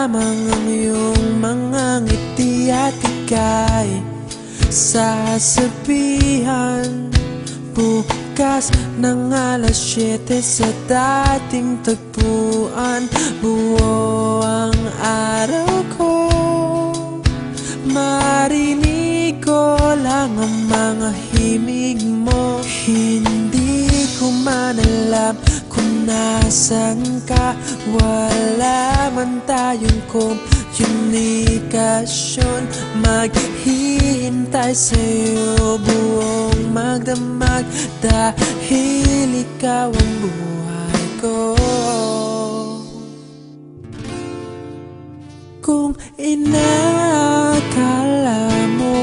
lamang ang iyong mga ngiti at ika'y sasabihan bukas ng alas 7 sa dating tagpuan. Buo ang araw ko, marinig ko lang ang mga himig mo. Hindi ko man alam kung nasan ka, wala man tayong komunikasyon. Maghihintay sa'yo buong magdamag dahil ikaw ang buhay ko. Kung inakala mo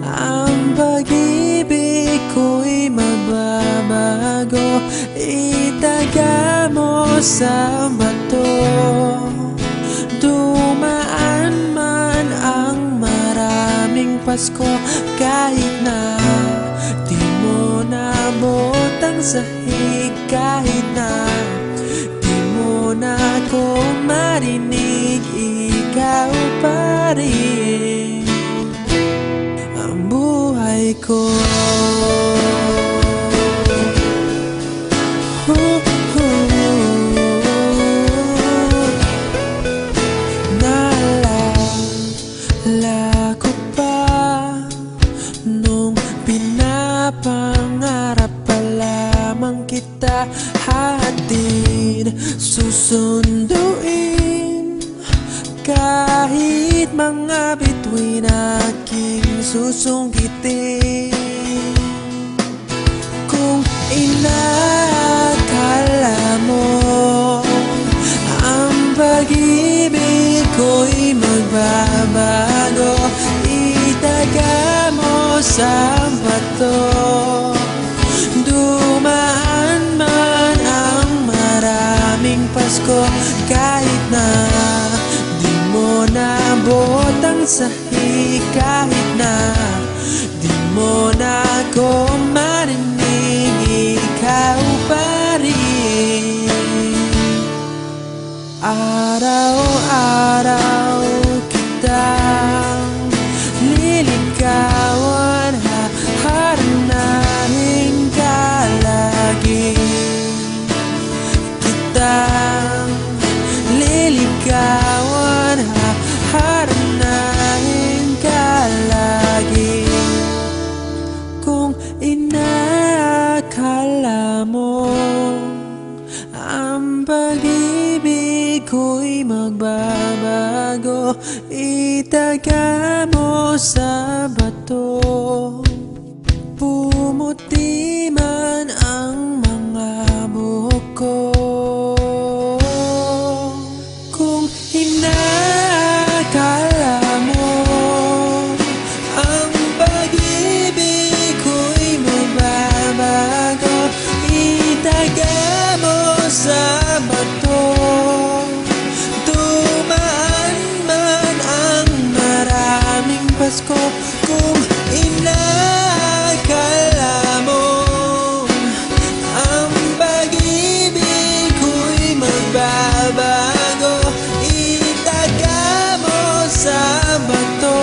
ang pag-ibig ko'y magbabago, itaga mo sa bato. Dumaan man ang maraming Pasko, kahit na di mo nabot ang sahig, kahit na di mo na ako marinig, ikaw pa rin ang buhay ko. Naalala ko pa nung pinapangarap pa lamang kita, hatid susunduin kahit mga bituin aking susungkitin. Kung inakala mo ang pag-ibig ko'y magbabago, itaga mo sa bato. Dumaan man ang maraming Pasko, kahit na di mo nabot ang sahig, kahit na di mo na ako marinig, ikaw pa rin. Araw-araw kitang liligawan, haharanahin ka lagi. Kitang liligawan, haharanahin ka lagi. Kung inakala mo ang pag-ibig ko'y magbabago, itaga mo sa bato. Pumuti man ang mga buhok ko. Kung inakala mo ang pag-ibig ko'y magbabago, itaga mo sa bato. Dumaan man ang maraming Pasko, kung inakala mo ang pag-ibig ko'y magbabago, itaga mo sa bato.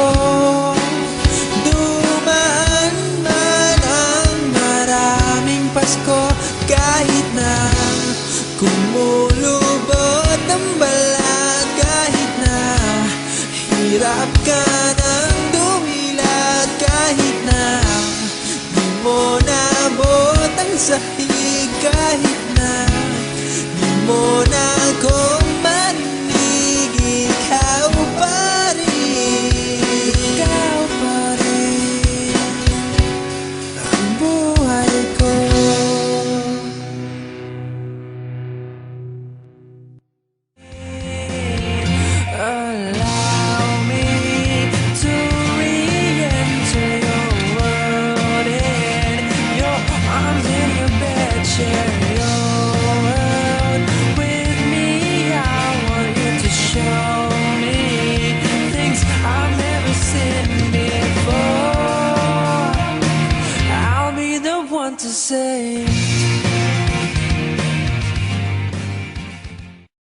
Dumaan man ang maraming Pasko, kahit na kumulubot ang balat, kahit na hirap ka